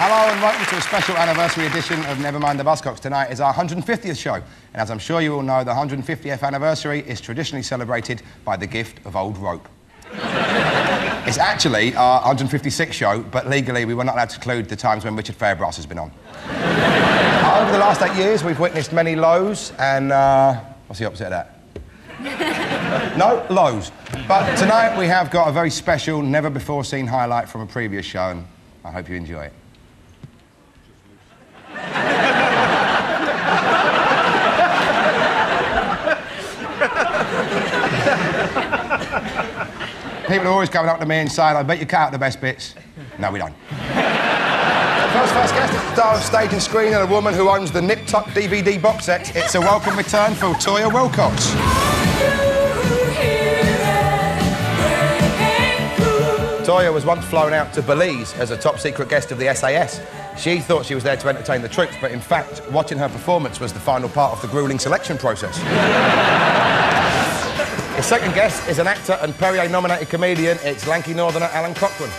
Hello and welcome to a special anniversary edition of Nevermind the Buzzcocks. Tonight is our 150th show, and as I'm sure you all know, the 150th anniversary is traditionally celebrated by the gift of old rope. It's actually our 156th show, but legally we were not allowed to include the times when Richard Fairbrass has been on. Over the last 8 years, we've witnessed many lows and... what's the opposite of that? No? Lows. But tonight we have got a very special, never-before-seen highlight from a previous show, and I hope you enjoy it. People are always coming up to me and saying, I bet you cut out the best bits. No, we don't. First guest is the star of stage and screen and a woman who owns the Nip Tuck DVD box set. It's a welcome return for Toyah Willcox. Toyah was once flown out to Belize as a top-secret guest of the SAS. She thought she was there to entertain the troops, but in fact, watching her performance was the final part of the gruelling selection process. His second guest is an actor and Perrier-nominated comedian. It's lanky northerner Alan Cochrane.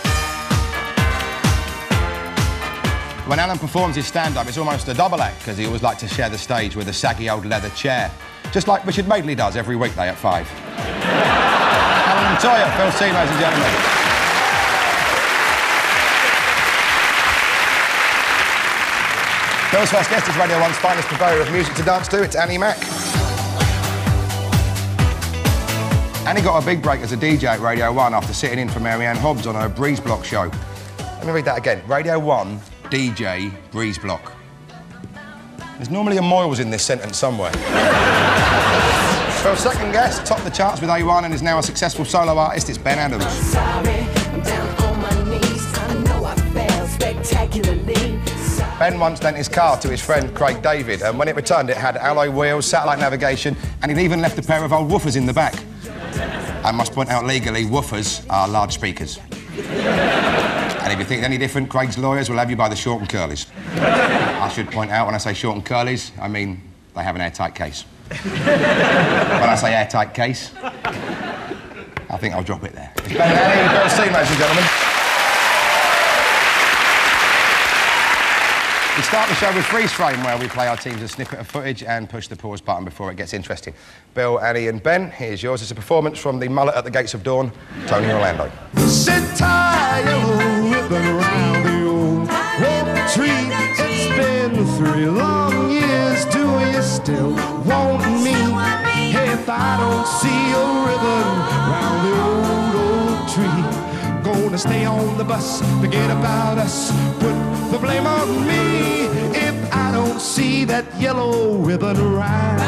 When Alan performs his stand-up, it's almost a double act, because he always likes to share the stage with a saggy old leather chair, just like Richard Madeley does every weekday at 5. Alan and Toyah, Phil C, ladies and gentlemen. Phil's first guest is Radio 1's finest purveyor of music to dance to. It's Annie Mac. Annie got a big break as a DJ at Radio 1 after sitting in for Marianne Hobbs on her Breeze Block show. Let me read that again. Radio 1, DJ, Breeze Block. There's normally a Moyles in this sentence somewhere. Phil's second guest topped the charts with A1 and is now a successful solo artist. It's Ben Adams. I'm sorry, I'm down on my knees. I know I failed spectacularly. Ben once lent his car to his friend Craig David, and when it returned it had alloy wheels, satellite navigation, and he'd even left a pair of old woofers in the back. I must point out legally, woofers are large speakers. And if you think any different, Craig's lawyers will have you by the short and curlies. I should point out, when I say short and curlies, I mean they have an airtight case. When I say airtight case, I think I'll drop it there. It's Ben and Annie, Phil C, ladies and gentlemen. We start the show with Freeze Frame, where we play our teams a snippet of footage and push the pause button before it gets interesting. Bill, Annie and Ben, here's yours. It's a performance from the mullet at the gates of dawn, Tony Orlando. Sit tight, yellow ribbon around the old rope tree. It's been 3 long years, do you still want me? If I don't see a ribbon round the old tree, gonna stay on the bus, forget about us, put the blame on me. If I don't see that yellow ribbon around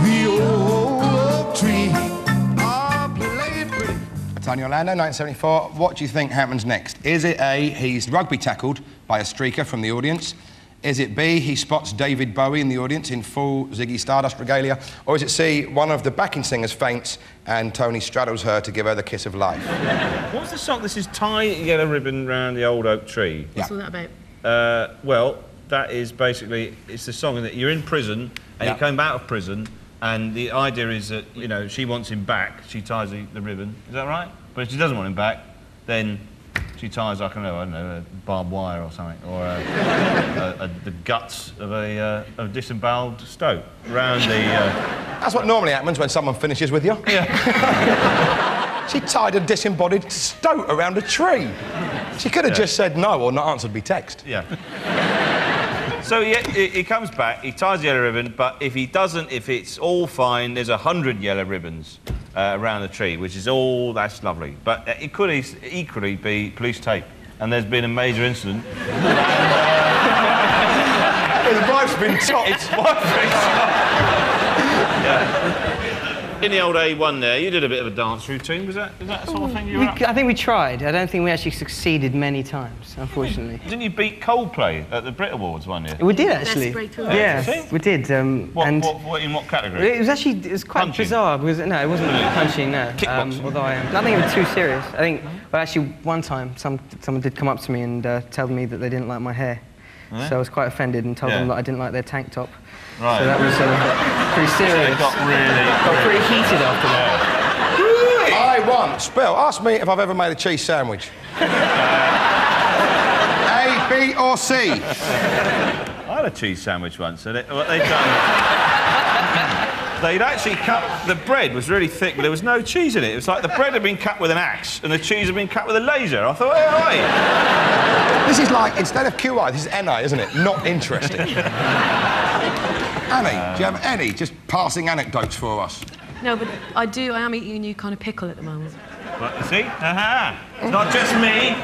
the old tree. Oh, play it pretty. Tony Orlando, 1974. What do you think happens next? Is it A, he's rugby tackled by a streaker from the audience? Is it B, he spots David Bowie in the audience in full Ziggy Stardust regalia? Or is it C, one of the backing singers faints and Tony straddles her to give her the kiss of life? What's the song? This is Tie a Yellow Ribbon Round the Old Oak Tree. What's all that about? Well, that is basically, it's the song that you're in prison and you come out of prison, and the idea is that, you know, she wants him back, she ties the ribbon. Is that right? But if she doesn't want him back, then she ties, I don't know, a barbed wire or something, or the guts of a disemboweled stoat round the... That's what normally happens when someone finishes with you. Yeah. She tied a disembodied stoat around a tree. She could have just said no or not answered me text. Yeah. So he comes back, he ties the yellow ribbon, but if he doesn't, if it's all fine, there's 100 yellow ribbons around the tree, which is all, that's lovely. But it could equally be police tape, and there's been a major incident. His wife's been chopped. His wife's been chopped. Yeah. In the old A1 there, you did a bit of a dance routine. Was that the sort of thing you were up to? I think we tried. I don't think we actually succeeded many times, unfortunately. Didn't you beat Coldplay at the Brit Awards one year? We did, actually. Yeah, we did. In what category? It was quite Punching? bizarre. Because, no, it wasn't punching, no. Kickboxing? Although I don't think it was too serious. I think, well, actually, one time, someone did come up to me and tell me that they didn't like my hair. So I was quite offended and told them that I didn't like their tank top. Right. So that was pretty serious. So it got pretty heated after that. I won. Spill. Ask me if I've ever made a cheese sandwich. A, B, B or C? I had a cheese sandwich once, and what they'd done... they'd actually cut... The bread was really thick, but there was no cheese in it. It was like the bread had been cut with an axe, and the cheese had been cut with a laser. I thought, hey, oi! This is like, instead of QI, this is NI, isn't it? Not interesting. Annie, do you have any just passing anecdotes for us? No, but I am eating a new kind of pickle at the moment. What, see? Aha! It's not just me.